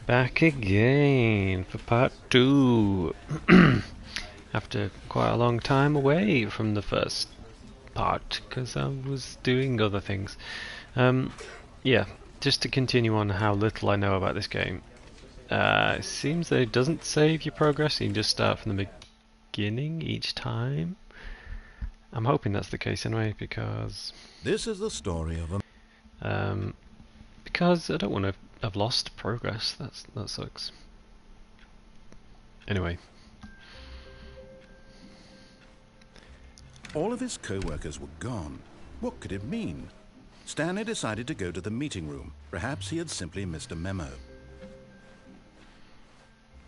Back again for part 2 after quite a long time away from the first part because I was doing other things. Yeah, just to continue on how little I know about this game. It seems that it doesn't save your progress, you just start from the beginning each time. I'm hoping that's the case anyway, because this is the story of a because I don't want to have lost progress. That sucks. Anyway. All of his co-workers were gone. What could it mean? Stanley decided to go to the meeting room. Perhaps he had simply missed a memo.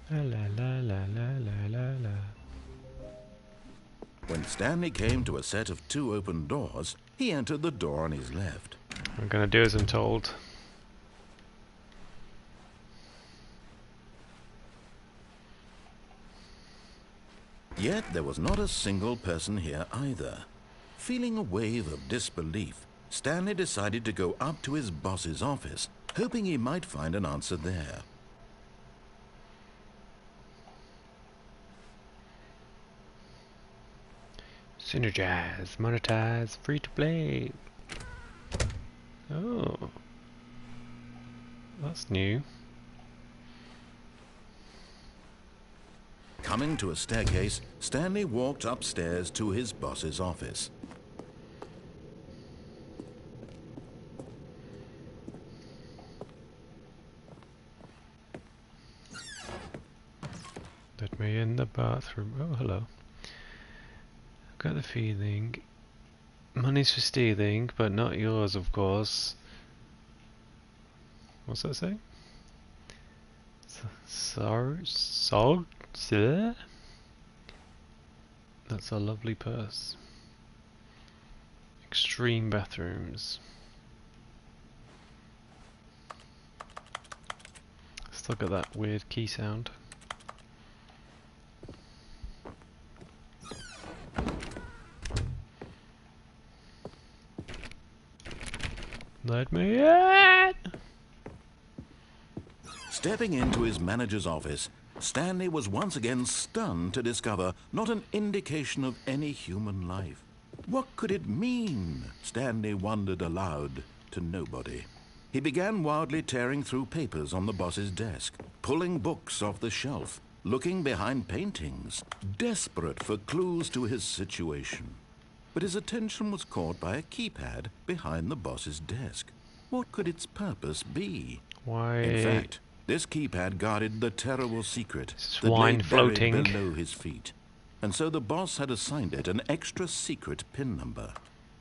La la la la la la la. When Stanley came to a set of 2 open doors, he entered the door on his left. I'm gonna do as I'm told. Yet there was not a single person here either. Feeling a wave of disbelief, Stanley decided to go up to his boss's office, hoping he might find an answer there. Synergize, monetize, free to play. Oh, that's new. Coming to a staircase, Stanley walked upstairs to his boss's office. Let me in the bathroom. Oh, hello. I've got the feeling money's for stealing, but not yours, of course. What's that say? Sir? That's a lovely purse. Extreme bathrooms. Let's look at that weird key sound. Let me in! Stepping into his manager's office, Stanley was once again stunned to discover not an indication of any human life. What could it mean? Stanley wondered aloud to nobody. He began wildly tearing through papers on the boss's desk, pulling books off the shelf, looking behind paintings, desperate for clues to his situation. But his attention was caught by a keypad behind the boss's desk. What could its purpose be? Why? In fact, this keypad guarded the terrible secret Swine that lay floating buried below his feet. And so the boss had assigned it an extra secret PIN number,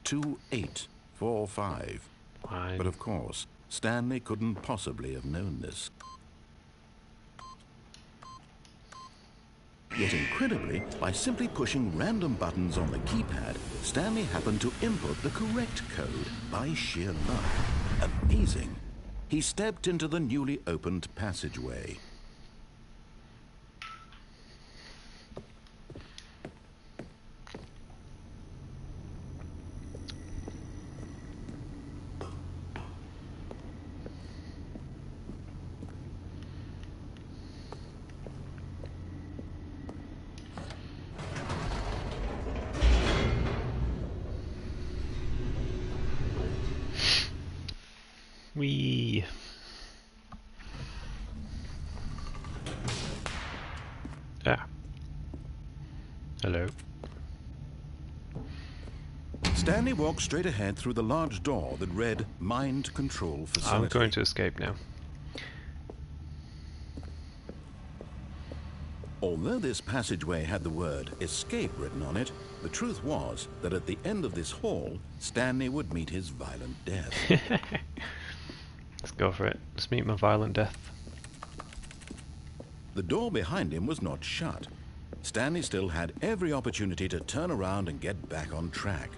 2845. Fine. But of course, Stanley couldn't possibly have known this. Yet incredibly, by simply pushing random buttons on the keypad, Stanley happened to input the correct code by sheer luck. Amazing. He stepped into the newly opened passageway. Wee. Ah. Hello. Stanley walked straight ahead through the large door that read Mind Control Facility. I'm going to escape now. Although this passageway had the word escape written on it, the truth was that at the end of this hall, Stanley would meet his violent death. Let's go for it. Let's meet my violent death. The door behind him was not shut. Stanley still had every opportunity to turn around and get back on track.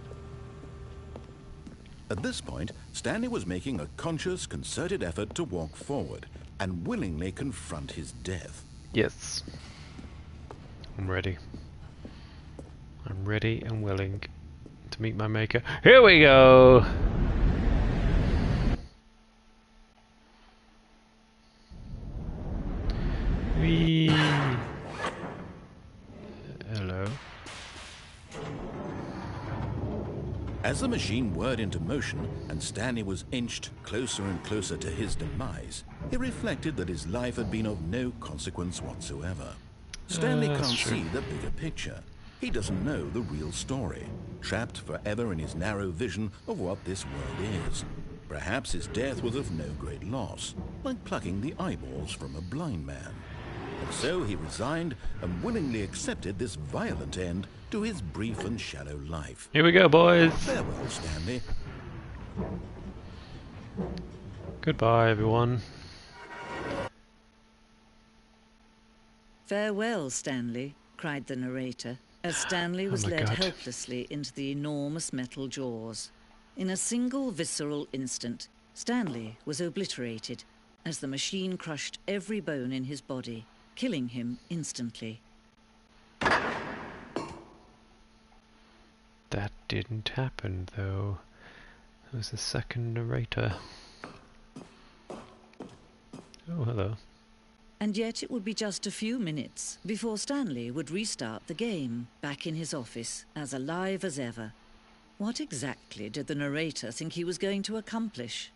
At this point, Stanley was making a conscious, concerted effort to walk forward and willingly confront his death. Yes. I'm ready. I'm ready and willing to meet my maker. Here we go! Whee! Hello. As the machine whirred into motion and Stanley was inched closer and closer to his demise, he reflected that his life had been of no consequence whatsoever. Stanley That's can't true. see the bigger picture. He doesn't know the real story, trapped forever in his narrow vision of what this world is. Perhaps his death was of no great loss, like plucking the eyeballs from a blind man. And so he resigned and willingly accepted this violent end to his brief and shallow life. Here we go, boys. Farewell, Stanley. Goodbye, everyone. "Farewell, Stanley," cried the narrator, as Stanley was my led God. helplessly into the enormous metal jaws. In a single visceral instant, Stanley was obliterated as the machine crushed every bone in his body, killing him instantly. That didn't happen, though. There was a second narrator. Oh, hello. And yet it would be just a few minutes before Stanley would restart the game, back in his office, as alive as ever. What exactly did the narrator think he was going to accomplish?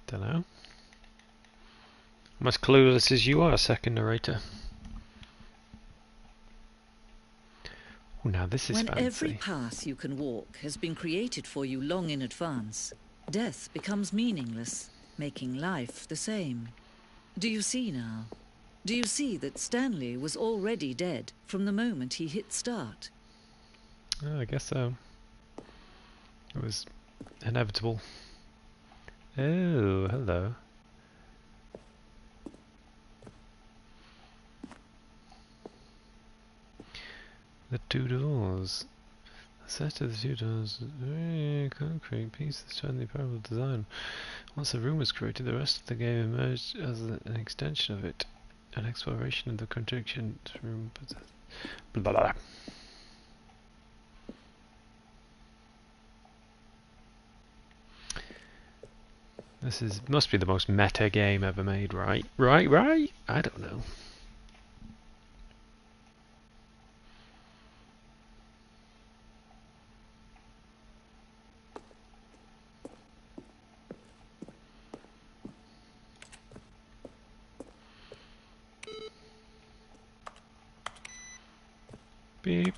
Dunno. I'm as clueless as you are, second narrator. Oh, now this is When fancy. every path you can walk has been created for you long in advance, death becomes meaningless, making life the same. Do you see now? Do you see that Stanley was already dead from the moment he hit start? Oh, I guess so. It was inevitable. Oh, hello. The two doors. The set of the two doors is very concrete piece of Stanley Parable design. Once the room was created, the rest of the game emerged as an extension of it. An exploration of the contradiction room. Blah, blah, blah. This must be the most meta game ever made, right? Right? I don't know. Beep.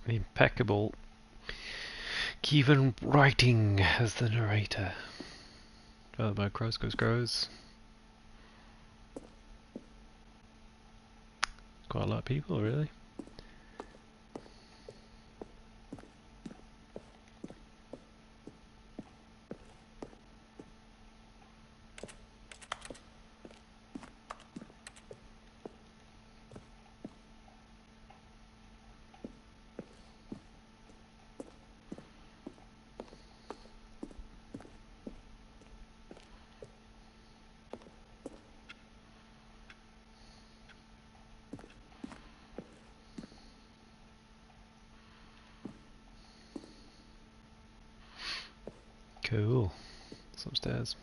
The impeccable Kevin writing as the narrator. Followed by Crows Goes Crows. Quite a lot of people, really. Cool. It's upstairs.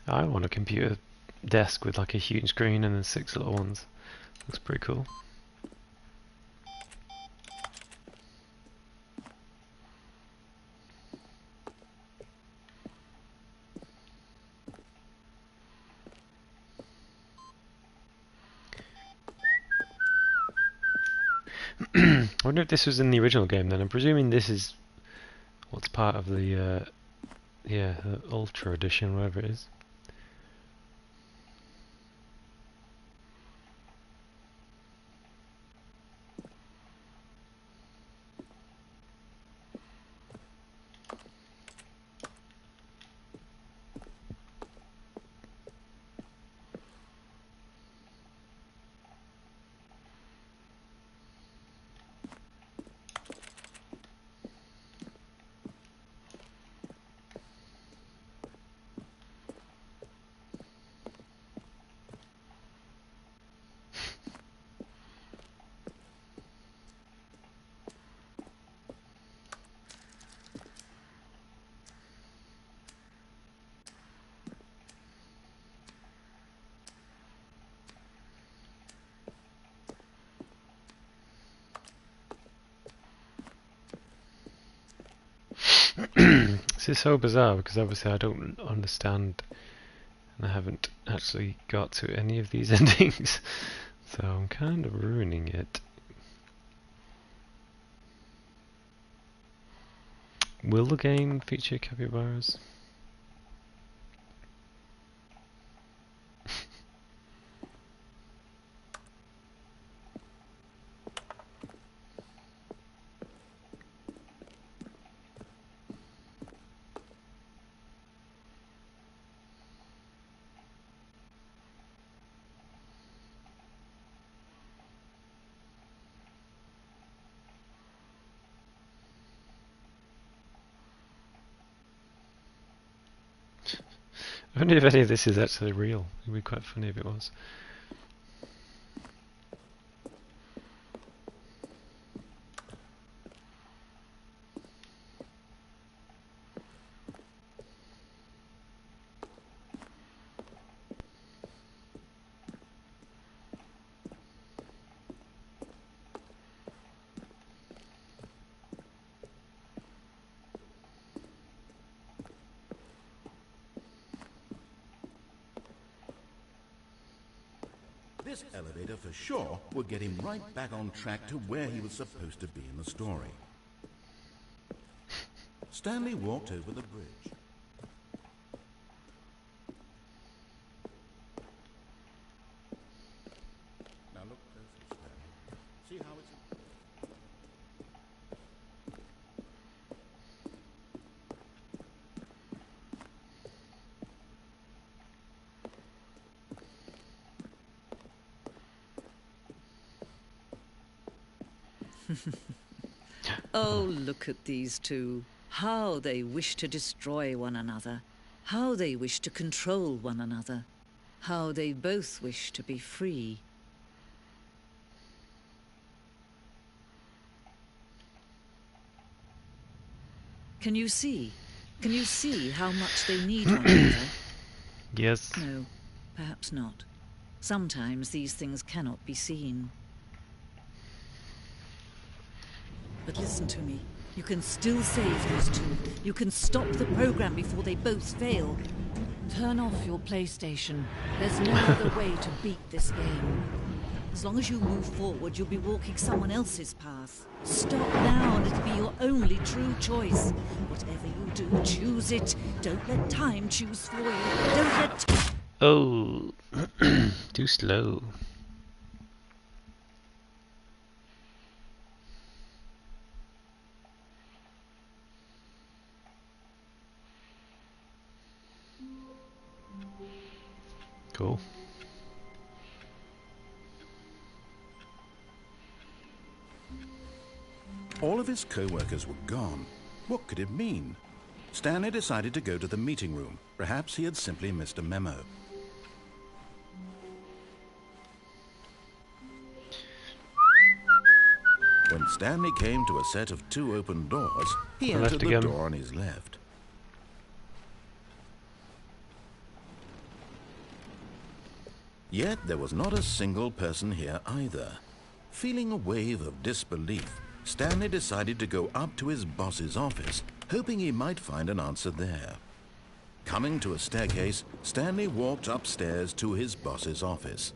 I want a computer desk with like a huge screen and then 6 little ones. Looks pretty cool. I wonder if this was in the original game then. I'm presuming this is what's part of the, yeah, the Ultra Edition, whatever it is. This is so bizarre because obviously I don't understand and I haven't actually got to any of these endings, so I'm kind of ruining it. Will the game feature capybaras? I wonder if any of this is actually real. It would be quite funny if it was. This elevator for sure would get him right back on track to where he was supposed to be in the story. Stanley walked over the bridge. Now look closer, Stanley. See how it's... Oh, look at these two. How they wish to destroy one another. How they wish to control one another. How they both wish to be free. Can you see? Can you see how much they need one another? Yes. No, perhaps not. Sometimes these things cannot be seen. But listen to me. You can still save these two. You can stop the program before they both fail. Turn off your PlayStation. There's no other way to beat this game. As long as you move forward, you'll be walking someone else's path. Stop now and it'll be your only true choice. Whatever you do, choose it. Don't let time choose for you. Don't let... Oh, too slow. Cool. All of his co-workers were gone. What could it mean? Stanley decided to go to the meeting room. Perhaps he had simply missed a memo. When Stanley came to a set of 2 open doors, he entered the door on his left. Yet there was not a single person here either. Feeling a wave of disbelief, Stanley decided to go up to his boss's office, hoping he might find an answer there. Coming to a staircase, Stanley walked upstairs to his boss's office.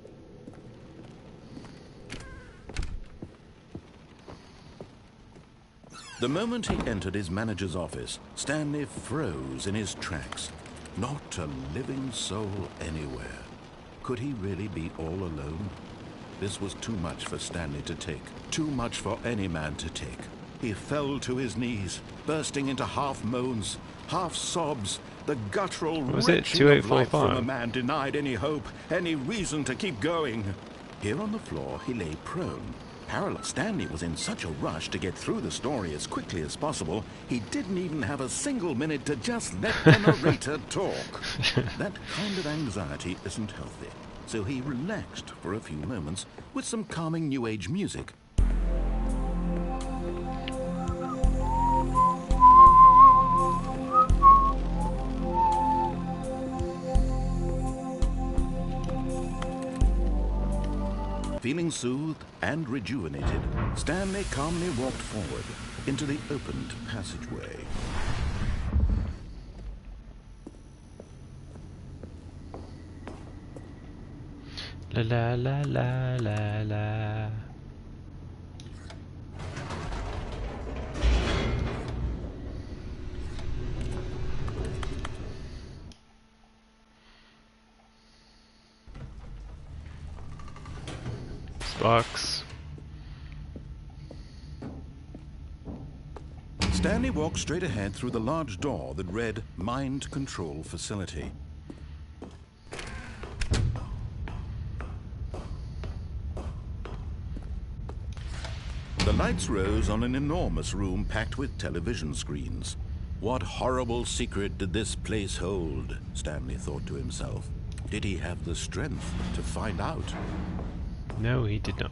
The moment he entered his manager's office, Stanley froze in his tracks. Not a living soul anywhere. Could he really be all alone? This was too much for Stanley to take. Too much for any man to take. He fell to his knees, bursting into half moans, half sobs, the guttural retching of life from a man denied any hope, any reason to keep going. Here on the floor, he lay prone. Paralyzed. Stanley was in such a rush to get through the story as quickly as possible, he didn't even have a single minute to just let the narrator talk. That kind of anxiety isn't healthy, so he relaxed for a few moments with some calming New Age music. Feeling soothed and rejuvenated, Stanley calmly walked forward into the opened passageway. La la la la la la. Box. Stanley walked straight ahead through the large door that read Mind Control Facility. The lights rose on an enormous room packed with television screens. What horrible secret did this place hold? Stanley thought to himself. Did he have the strength to find out? No, he did not.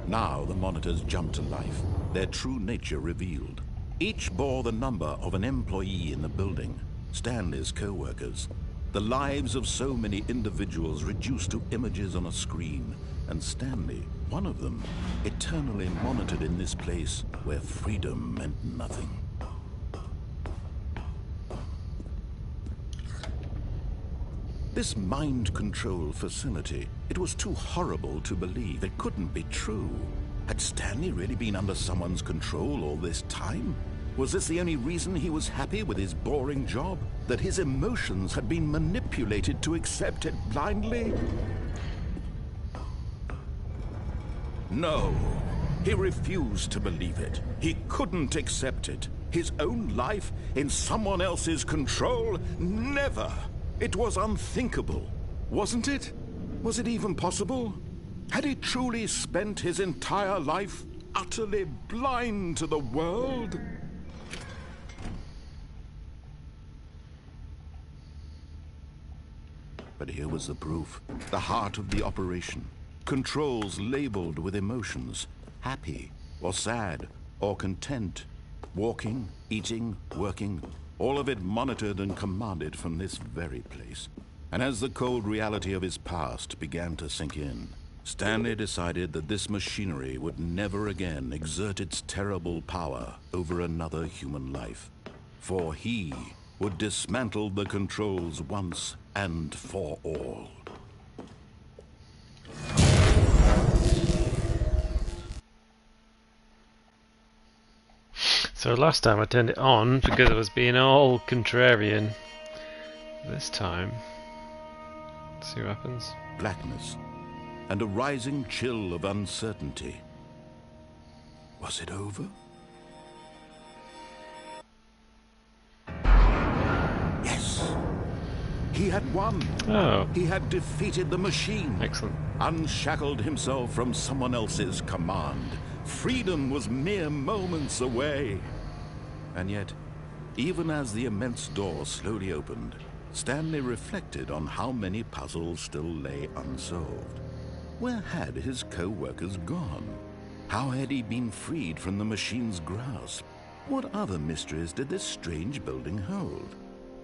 Now the monitors jumped to life, their true nature revealed. Each bore the number of an employee in the building, Stanley's co-workers. The lives of so many individuals reduced to images on a screen, and Stanley, one of them, eternally monitored in this place where freedom meant nothing. This mind control facility, it was too horrible to believe. It couldn't be true. Had Stanley really been under someone's control all this time? Was this the only reason he was happy with his boring job? That his emotions had been manipulated to accept it blindly? No, he refused to believe it. He couldn't accept it. His own life in someone else's control? Never! It was unthinkable, wasn't it? Was it even possible? Had he truly spent his entire life utterly blind to the world? But here was the proof. The heart of the operation. Controls labeled with emotions. Happy, or sad, or content. Walking, eating, working. All of it monitored and commanded from this very place. And as the cold reality of his past began to sink in, Stanley decided that this machinery would never again exert its terrible power over another human life. For he would dismantle the controls once and for all. So last time I turned it on because I was being all contrarian. This time, let's see what happens. Blackness and a rising chill of uncertainty. Was it over? Yes. He had won. Oh. He had defeated the machine. Excellent. Unshackled himself from someone else's command. Freedom was mere moments away. And yet, even as the immense door slowly opened, Stanley reflected on how many puzzles still lay unsolved. Where had his co-workers gone? How had he been freed from the machine's grasp? What other mysteries did this strange building hold?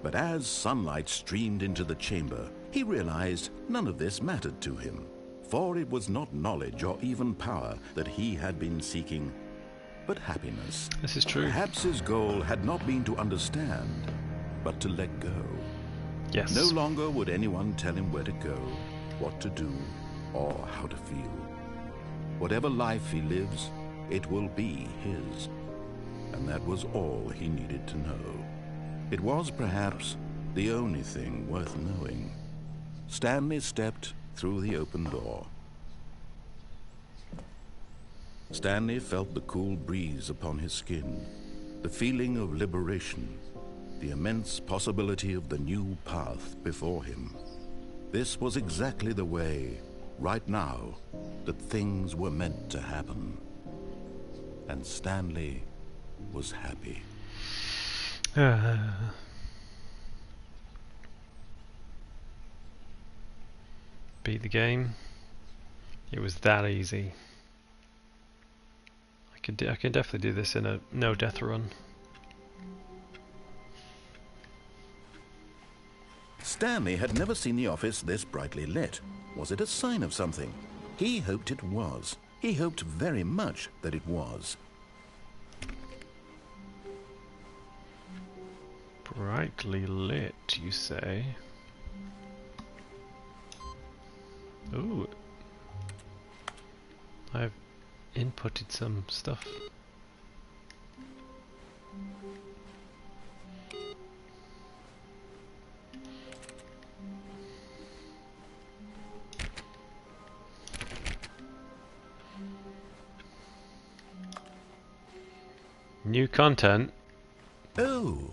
But as sunlight streamed into the chamber, he realized none of this mattered to him. For it was not knowledge or even power that he had been seeking, but happiness. This is true. Perhaps his goal had not been to understand, but to let go. Yes. No longer would anyone tell him where to go, what to do, or how to feel. Whatever life he lives, it will be his. And that was all he needed to know. It was perhaps the only thing worth knowing. Stanley stepped through the open door. Stanley felt the cool breeze upon his skin, the feeling of liberation, the immense possibility of the new path before him. This was exactly the way, right now, that things were meant to happen. And Stanley was happy. Beat the game. It was that easy. I can definitely do this in a no-death run. Stanley had never seen the office this brightly lit. Was it a sign of something? He hoped it was. He hoped very much that it was. Brightly lit, you say? Ooh. I've inputted some stuff. New content. Oh,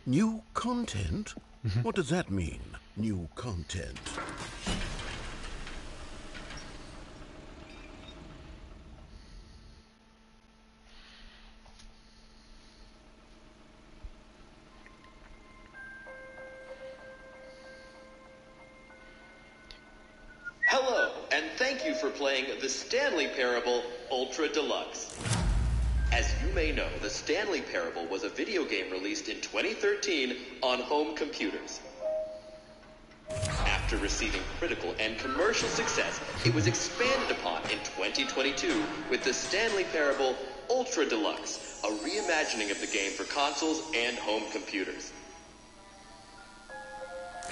new content? What does that mean, new content? Hello, and thank you for playing the Stanley Parable Ultra Deluxe. As you may know, the Stanley Parable was a video game released in 2013 on home computers. After receiving critical and commercial success, it was expanded upon in 2022 with the Stanley Parable Ultra Deluxe, a reimagining of the game for consoles and home computers.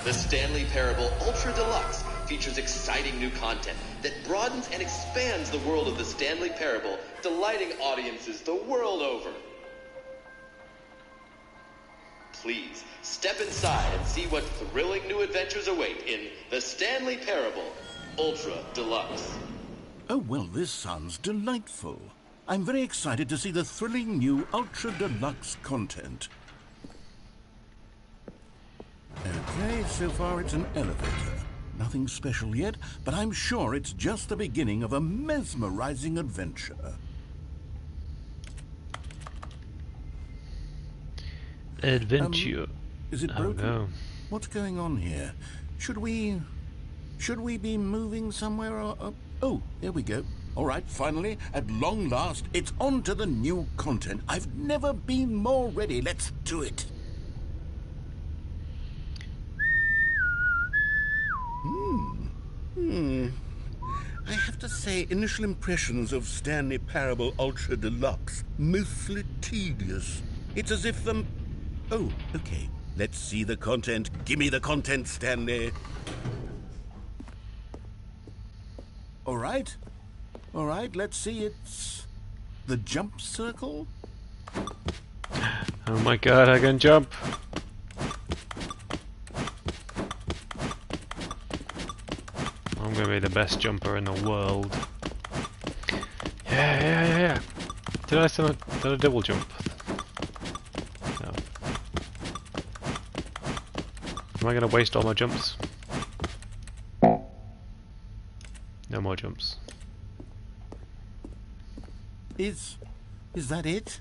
The Stanley Parable Ultra Deluxe features exciting new content that broadens and expands the world of the Stanley Parable, delighting audiences the world over. Please, step inside and see what thrilling new adventures await in the Stanley Parable Ultra Deluxe. Oh, well, this sounds delightful. I'm very excited to see the thrilling new Ultra Deluxe content. Okay, so far it's an elevator. Nothing special yet, but I'm sure it's just the beginning of a mesmerizing adventure. Adventure. Is it Oh broken? no. What's going on here? Should we be moving somewhere or... Oh, there we go. All right, finally, at long last, it's on to the new content. I've never been more ready. Let's do it. I have to say, initial impressions of Stanley Parable Ultra Deluxe, mostly tedious. It's as if them... Oh, okay. Let's see the content. Gimme the content, Stanley. All right, let's see. It's the jump circle. Oh my god, I can jump! I'm gonna be the best jumper in the world. Yeah. Did I double jump? No. Am I gonna waste all my jumps? No more jumps. Is that it?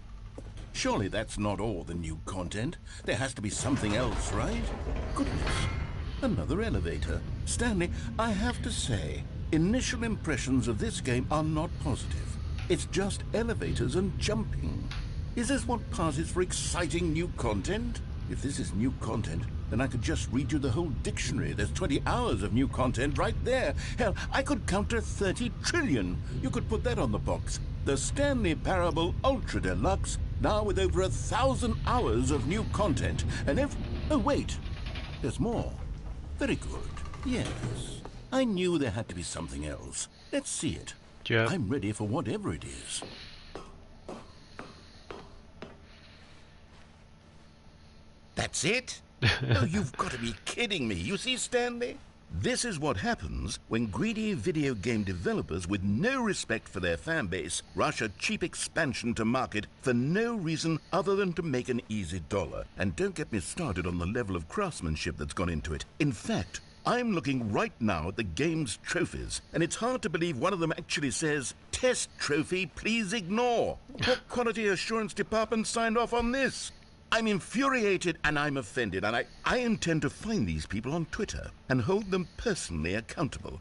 Surely that's not all the new content. There has to be something else, right? Goodness. Another elevator. Stanley, I have to say, initial impressions of this game are not positive. It's just elevators and jumping. Is this what passes for exciting new content? If this is new content, then I could just read you the whole dictionary. There's 20 hours of new content right there. Hell, I could count to 30 trillion. You could put that on the box. The Stanley Parable Ultra Deluxe, now with over 1,000 hours of new content. And if... Oh, wait. There's more. Very good. Yes. I knew there had to be something else. Let's see it. Yep. I'm ready for whatever it is. That's it? Oh, you've got to be kidding me. You see, Stanley? This is what happens when greedy video game developers with no respect for their fan base rush a cheap expansion to market for no reason other than to make an easy dollar. And don't get me started on the level of craftsmanship that's gone into it. In fact, I'm looking right now at the game's trophies, and it's hard to believe one of them actually says, "Test trophy, please ignore." What quality assurance department signed off on this? I'm infuriated and I'm offended, and I intend to find these people on Twitter and hold them personally accountable.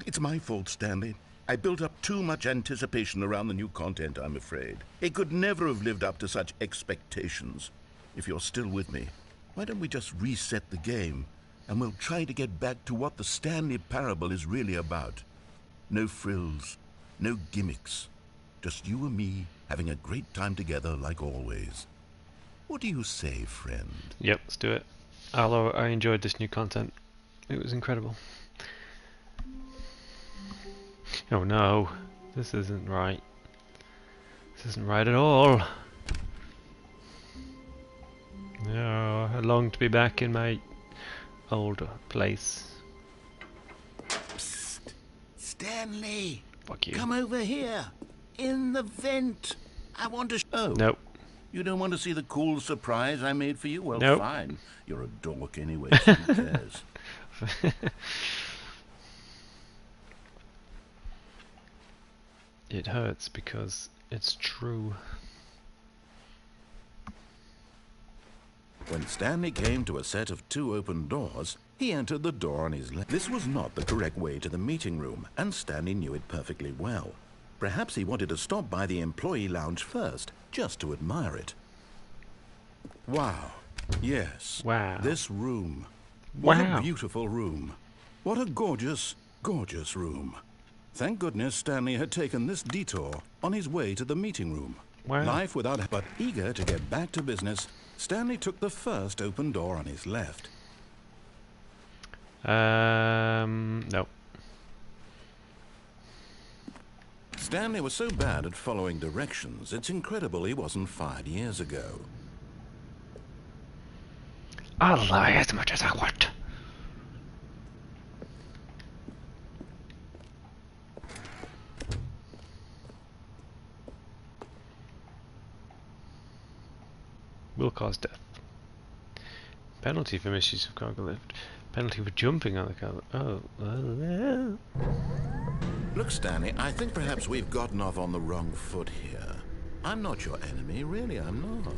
It's my fault, Stanley. I built up too much anticipation around the new content, I'm afraid. It could never have lived up to such expectations. If you're still with me, why don't we just reset the game, and we'll try to get back to what the Stanley Parable is really about. No frills, no gimmicks. Just you and me having a great time together like always. What do you say, friend? Yep, let's do it. I enjoyed this new content. It was incredible. Oh no, this isn't right. This isn't right at all. No, I long to be back in my old place. Psst. Stanley! Fuck you. Come over here! In the vent! I want to... Oh. Nope. You don't want to see the cool surprise I made for you? Well, Nope. fine. You're a dork anyway, so who cares? It hurts because it's true. When Stanley came to a set of 2 open doors, he entered the door on his left. This was not the correct way to the meeting room, and Stanley knew it perfectly well. Perhaps he wanted to stop by the employee lounge first, just to admire it. Wow. Yes. Wow. This room. What Wow. a beautiful room. What a gorgeous, gorgeous room. Thank goodness Stanley had taken this detour on his way to the meeting room. Wow. Life without... But eager to get back to business, Stanley took the first open door on his left. Nope. Stanley was so bad at following directions, it's incredible he wasn't fired years ago. I'll lie as much as I want. Will cause death. Penalty for misuse of cargo lift. Penalty for jumping on the cargo. Oh. Look, Stanley, I think perhaps we've gotten off on the wrong foot here. I'm not your enemy, really, I'm not.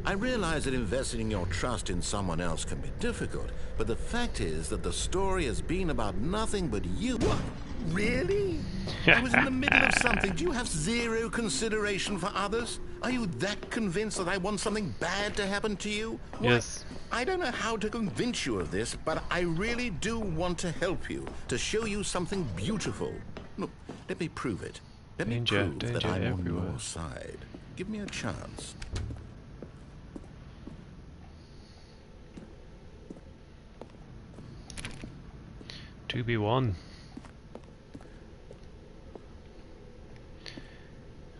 I realize that investing your trust in someone else can be difficult, but the fact is that the story has been about nothing but you. What? Really? I was in the middle of something. Do you have zero consideration for others? Are you that convinced that I want something bad to happen to you? What? Yes. I don't know how to convince you of this, but I really do want to help you, to show you something beautiful. Look, let me prove it. Let me prove that danger I'm everywhere. on your side. Give me a chance. To be won.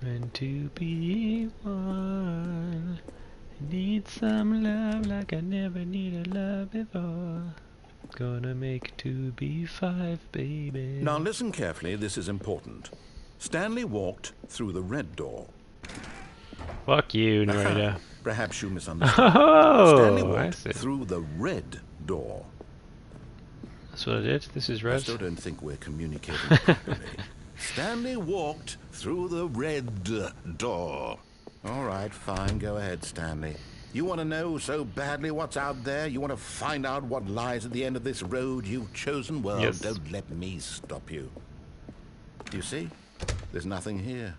And to be one, I need some love like I never needed love before. Gonna make 2B5, baby. Now listen carefully, this is important. Stanley walked through the red door. Fuck you, narrator. Perhaps you misunderstood. Stanley Oh, I walked see. through the red door. That's what I did. This is I red. still don't think we're communicating properly. Stanley walked through the red door. All right, fine. Go ahead, Stanley. You want to know so badly what's out there? You want to find out what lies at the end of this road you've chosen? Well, Yes. don't let me stop you. You see? There's nothing here.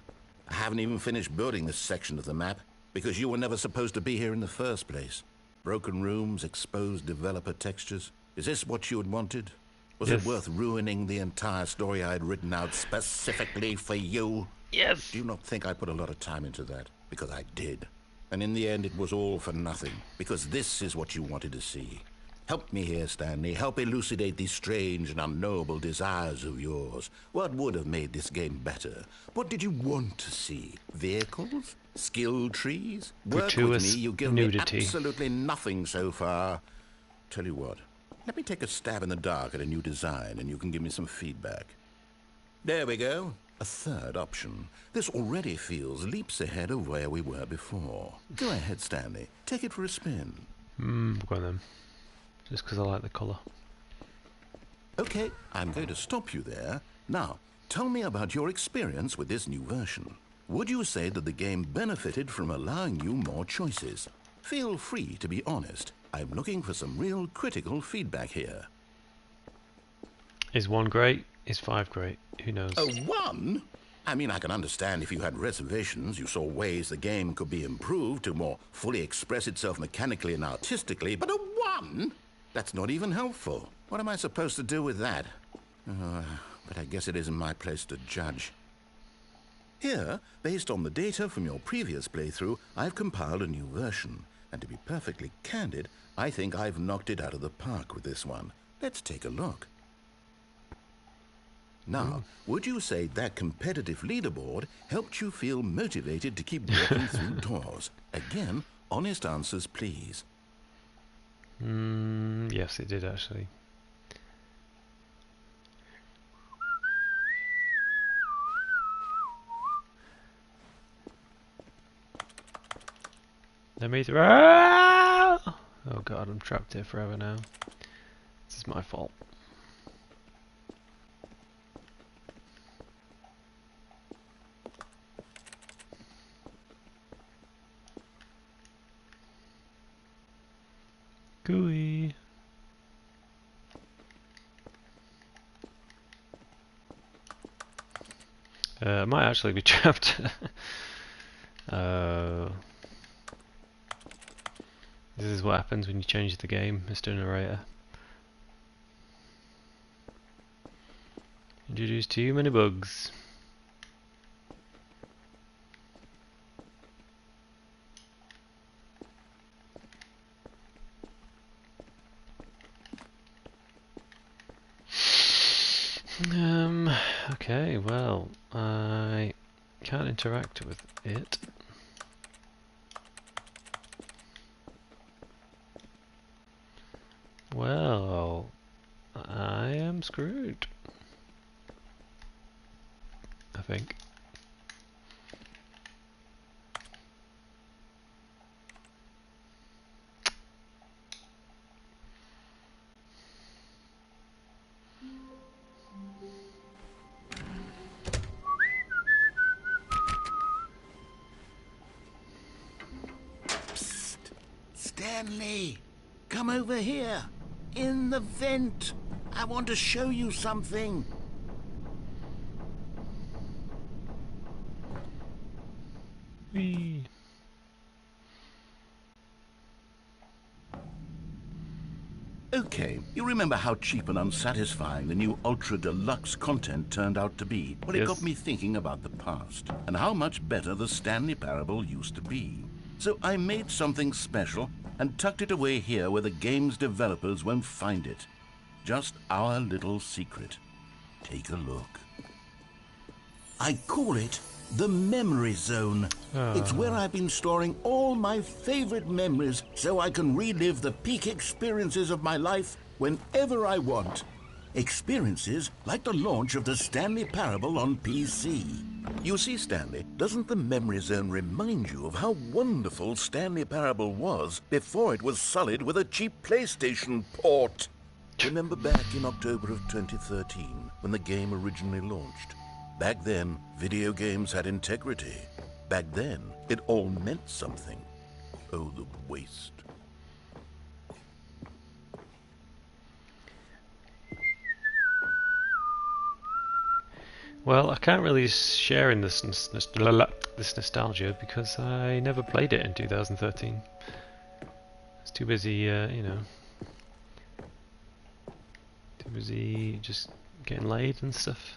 I haven't even finished building this section of the map because you were never supposed to be here in the first place. Broken rooms, exposed developer textures. Is this what you had wanted? Was Yes. it worth ruining the entire story I had written out specifically for you? Yes. Do you not think I put a lot of time into that? Because I did. And in the end, it was all for nothing. Because this is what you wanted to see. Help me here, Stanley. Help elucidate these strange and unknowable desires of yours. What would have made this game better? What did you want to see? Vehicles? Skill trees? Work with me. Gratuitous You've given nudity. me absolutely nothing so far. Tell you what. Let me take a stab in the dark at a new design and you can give me some feedback. There we go. A third option. This already feels leaps ahead of where we were before. Go ahead, Stanley. Take it for a spin. Go on then. Just because I like the colour. Okay, I'm going to stop you there. Now, tell me about your experience with this new version. Would you say that the game benefited from allowing you more choices? Feel free to be honest. I'm looking for some real critical feedback here. Is 1 great? Is 5 great? Who knows? A 1? I mean, I can understand if you had reservations, you saw ways the game could be improved to more fully express itself mechanically and artistically, but a 1? That's not even helpful. What am I supposed to do with that? But I guess it isn't my place to judge. Here, based on the data from your previous playthrough, I've compiled a new version. And to be perfectly candid, I think I've knocked it out of the park with this one. Let's take a look. Now, would you say that competitive leaderboard helped you feel motivated to keep walking through doors? Again, honest answers, please. Yes, it did actually. Let me through. Ah! Oh god, I'm trapped here forever now. This is my fault. Gooey. I might actually be trapped. This is what happens when you change the game, Mr. Narrator. Introduced too many bugs. Okay, well, I can't interact with it. Well, I am screwed, I think. Psst! Stanley! Come over here! In the vent! I want to show you something! Whee. Okay, you remember how cheap and unsatisfying the new Ultra Deluxe content turned out to be? Well, it Yes. got me thinking about the past, and how much better the Stanley Parable used to be. So I made something special, and tucked it away here where the game's developers won't find it. Just our little secret. Take a look. I call it the Memory Zone. It's where I've been storing all my favorite memories so I can relive the peak experiences of my life whenever I want. Experiences like the launch of the Stanley Parable on PC. You see, Stanley, doesn't the Memory Zone remind you of how wonderful Stanley Parable was before it was sullied with a cheap PlayStation port? Remember back in October of 2013 when the game originally launched? Back then, video games had integrity. Back then, it all meant something. Oh, the waste. Well, I can't really share in this nostalgia because I never played it in 2013. I was too busy, you know, too busy just getting laid and stuff.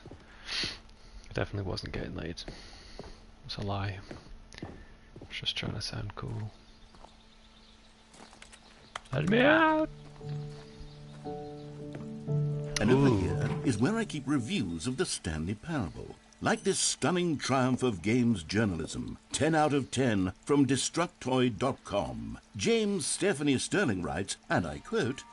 I definitely wasn't getting laid. It's a lie. I was just trying to sound cool. Let me out! And over here is where I keep reviews of the Stanley Parable. Like this stunning triumph of games journalism, 10 out of 10 from Destructoid.com. James Stephanie Sterling writes, and I quote,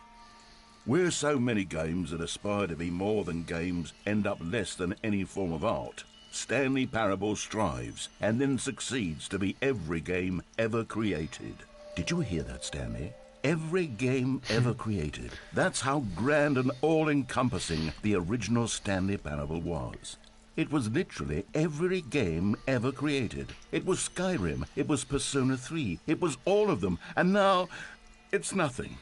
"Where so many games that aspire to be more than games end up less than any form of art, Stanley Parable strives and then succeeds to be every game ever created." Did you hear that, Stanley? Every game ever created. That's how grand and all-encompassing the original Stanley Parable was. It was literally every game ever created. It was Skyrim, it was Persona 3, it was all of them, and now it's nothing.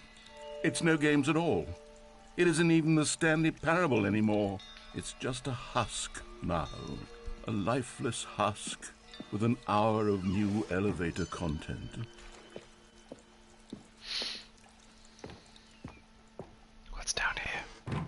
It's no games at all. It isn't even the Stanley Parable anymore. It's just a husk now. A lifeless husk with an hour of new elevator content. What's down here?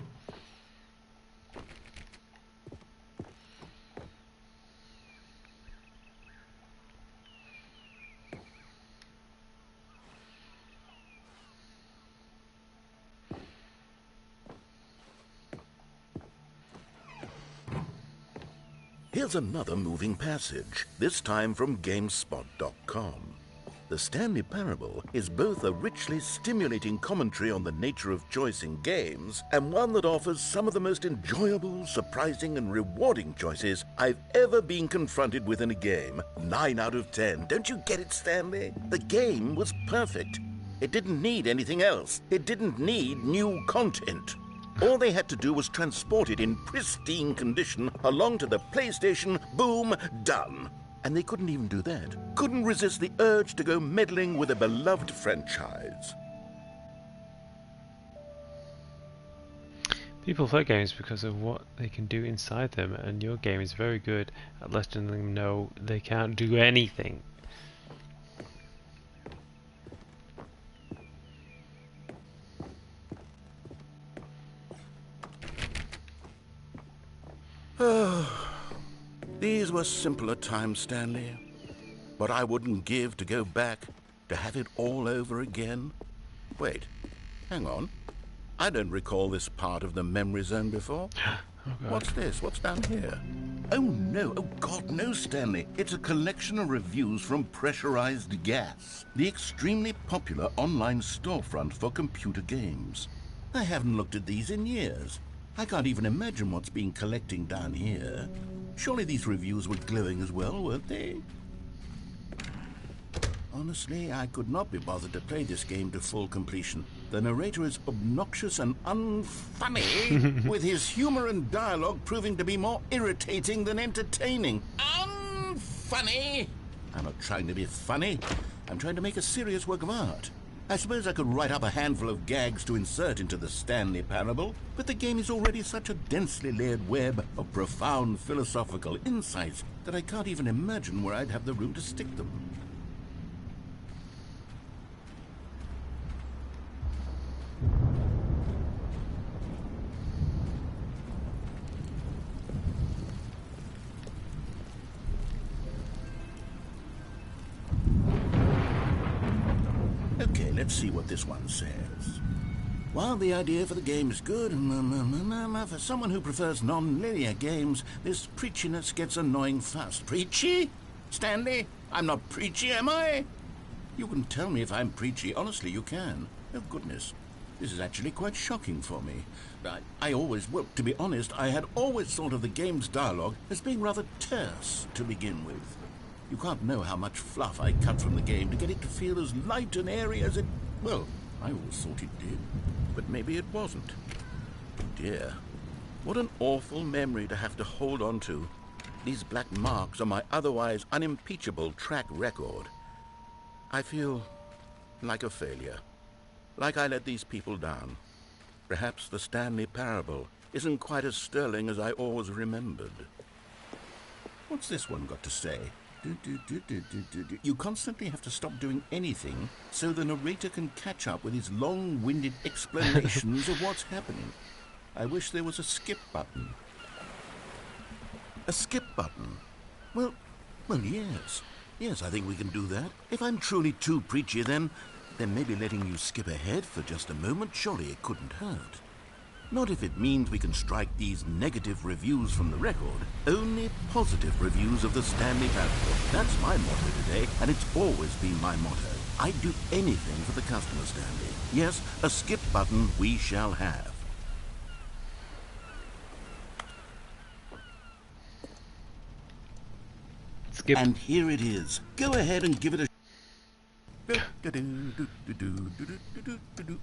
Here's another moving passage, this time from GameSpot.com. The Stanley Parable is both a richly stimulating commentary on the nature of choice in games and one that offers some of the most enjoyable, surprising, and rewarding choices I've ever been confronted with in a game. 9 out of 10. Don't you get it, Stanley? The game was perfect. It didn't need anything else. It didn't need new content. All they had to do was transport it in pristine condition along to the PlayStation, boom, done. And they couldn't even do that. Couldn't resist the urge to go meddling with a beloved franchise. People play games because of what they can do inside them, and your game is very good at letting them know they can't do anything. These were simpler times, Stanley. But I wouldn't give to go back to have it all over again. Wait, hang on. I don't recall this part of the memory zone before. What's this? What's down here? Oh, no. Oh, God, no, Stanley. It's a collection of reviews from Pressurized Gas, the extremely popular online storefront for computer games. I haven't looked at these in years. I can't even imagine what's been collecting down here. Surely these reviews were glowing as well, weren't they? Honestly, I could not be bothered to play this game to full completion. The narrator is obnoxious and unfunny, with his humor and dialogue proving to be more irritating than entertaining. Unfunny! I'm not trying to be funny. I'm trying to make a serious work of art. I suppose I could write up a handful of gags to insert into the Stanley Parable, but the game is already such a densely layered web of profound philosophical insights that I can't even imagine where I'd have the room to stick them. Okay, let's see what this one says. While the idea for the game is good, for someone who prefers non-linear games, this preachiness gets annoying fast. Preachy? Stanley? I'm not preachy, am I? You can tell me if I'm preachy. Honestly, you can. Oh, goodness. This is actually quite shocking for me. Well, to be honest, I had always thought of the game's dialogue as being rather terse to begin with. You can't know how much fluff I cut from the game to get it to feel as light and airy as it... Well, I always thought it did. But maybe it wasn't. Dear, what an awful memory to have to hold on to. These black marks on my otherwise unimpeachable track record. I feel like a failure. Like I let these people down. Perhaps the Stanley Parable isn't quite as sterling as I always remembered. What's this one got to say? You constantly have to stop doing anything so the narrator can catch up with his long-winded explanations of what's happening. I wish there was a skip button. A skip button? Well, yes. Yes, I think we can do that. If I'm truly too preachy, then then maybe letting you skip ahead for just a moment, surely it couldn't hurt. Not if it means we can strike these negative reviews from the record. Only positive reviews of the Stanley Parable. That's my motto today, and it's always been my motto. I'd do anything for the customer, Stanley. Yes, a skip button we shall have. Skip. And here it is. Go ahead and give it a...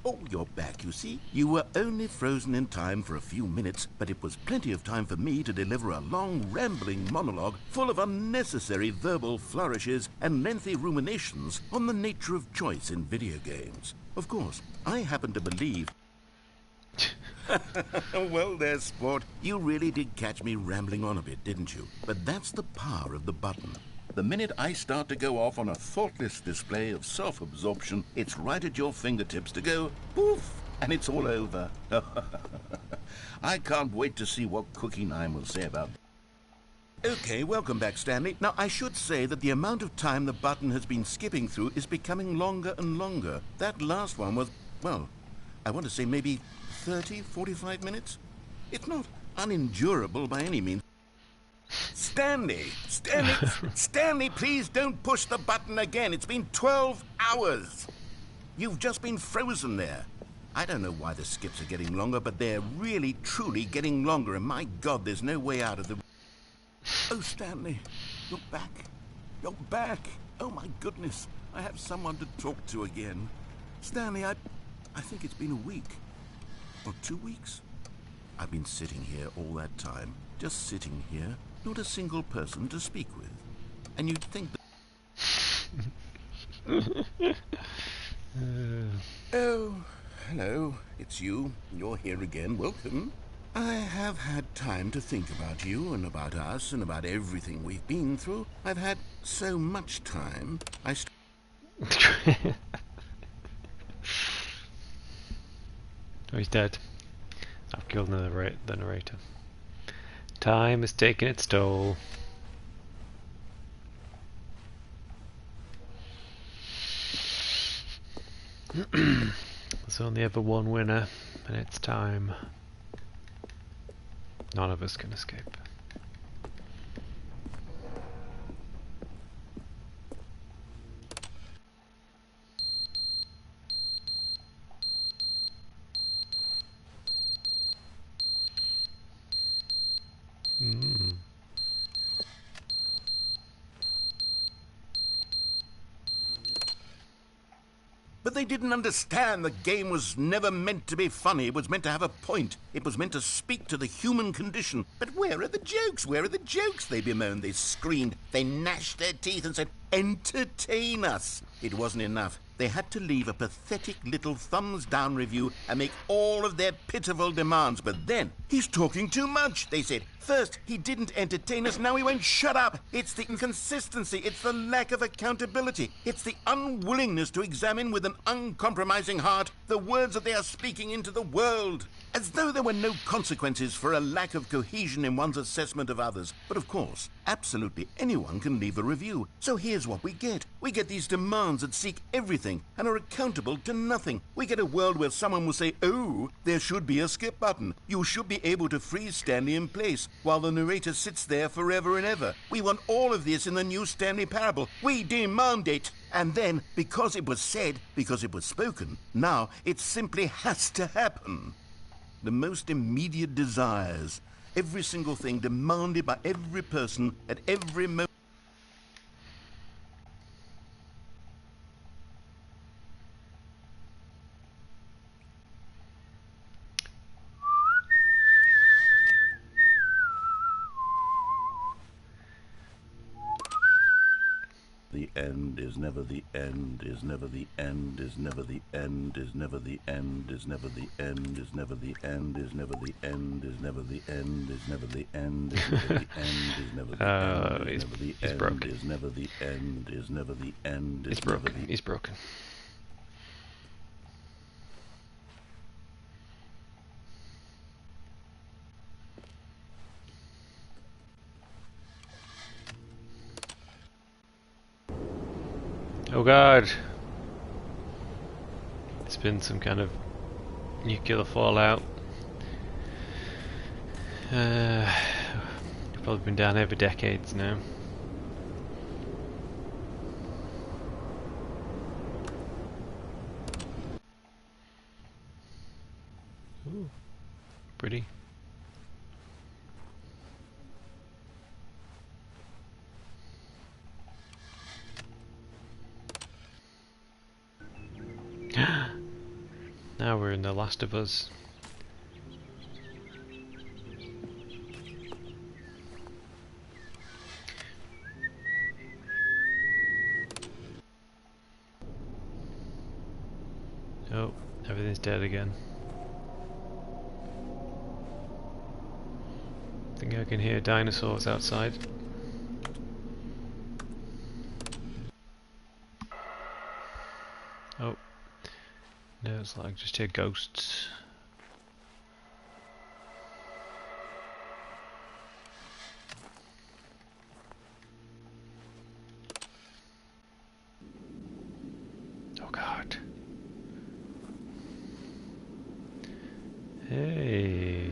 Oh, you're back, you see. You were only frozen in time for a few minutes, but it was plenty of time for me to deliver a long, rambling monologue full of unnecessary verbal flourishes and lengthy ruminations on the nature of choice in video games. Of course, I happen to believe... Well there, sport. You really did catch me rambling on a bit, didn't you? But that's the power of the button. The minute I start to go off on a thoughtless display of self-absorption, it's right at your fingertips to go poof, and it's all over. I can't wait to see what Cookie 9 will say about that. Okay, welcome back, Stanley. Now, I should say that the amount of time the button has been skipping through is becoming longer and longer. That last one was, well, I want to say maybe 30, 45 minutes? It's not unendurable by any means. Stanley, please don't push the button again. It's been 12 hours. You've just been frozen there. I don't know why the skips are getting longer, but they're really, truly getting longer, and my God, there's no way out of the... Oh, Stanley, you're back. You're back. Oh, my goodness. I have someone to talk to again. Stanley, I think it's been a week. Or 2 weeks. I've been sitting here all that time. Just sitting here. Not a single person to speak with. And you'd think that... Oh, hello. It's you. You're here again. Welcome. I have had time to think about you and about us and about everything we've been through. I've had so much time. Oh, he's dead. I've killed the narrator. Time has taken its toll. There's only ever one winner, and it's time. None of us can escape. But they didn't understand the game was never meant to be funny. It was meant to have a point. It was meant to speak to the human condition. But where are the jokes? Where are the jokes? They bemoaned, they screamed, they gnashed their teeth and said, entertain us. It wasn't enough. They had to leave a pathetic little thumbs-down review and make all of their pitiful demands. But then, he's talking too much, they said. First, he didn't entertain us, now he won't shut up. It's the inconsistency, it's the lack of accountability. It's the unwillingness to examine with an uncompromising heart the words that they are speaking into the world. As though there were no consequences for a lack of cohesion in one's assessment of others. But of course, absolutely anyone can leave a review. So here's what we get. We get these demands that seek everything and are accountable to nothing. We get a world where someone will say, oh, there should be a skip button. You should be able to freeze Stanley in place while the narrator sits there forever and ever. We want all of this in the new Stanley Parable. We demand it. And then, because it was said, because it was spoken, now it simply has to happen. The most immediate desires, every single thing demanded by every person at every moment. The end is never the end, is never the end, is never the end, is never the end, is never the end, is never the end, is never the end, is never the end, is never the end, is never the end, is never the end, is never the end, is never the end, is never the end, is never the... He's broken. Oh God. been some kind of nuclear fallout. We've probably been down here for decades now. Ooh, pretty. Now we're in The Last of Us. Oh, everything's dead again. I think I can hear dinosaurs outside. Oh, no, it's like just hear ghosts. Oh God. Hey.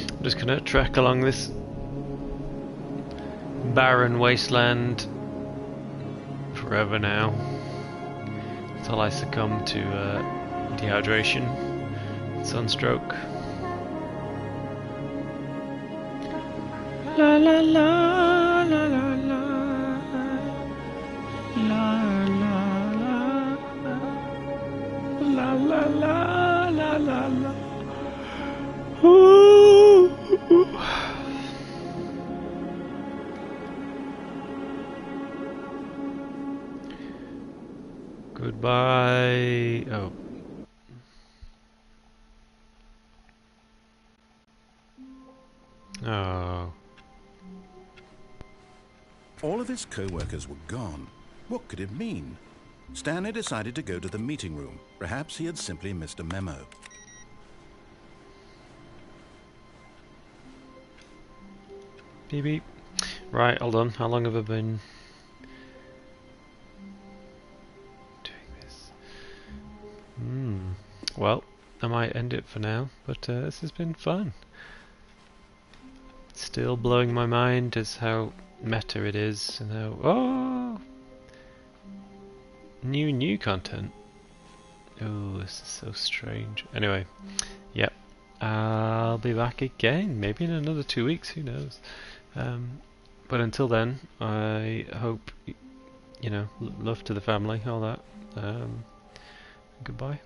I'm just gonna trek along this barren wasteland forever now until I succumb to dehydration, sunstroke. La la la la la la la la la la la la la. Ooh. Goodbye. Oh. Oh. All of his co-workers were gone. What could it mean? Stanley decided to go to the meeting room. Perhaps he had simply missed a memo. Beep beep. Right, hold on. How long have I been doing this? Well, I might end it for now, but this has been fun. Still blowing my mind as how meta it is and how... Oh! New content. Oh, this is so strange. Anyway, yep. I'll be back again, maybe in another 2 weeks, who knows. But until then, I hope, you know, love to the family, all that. Goodbye.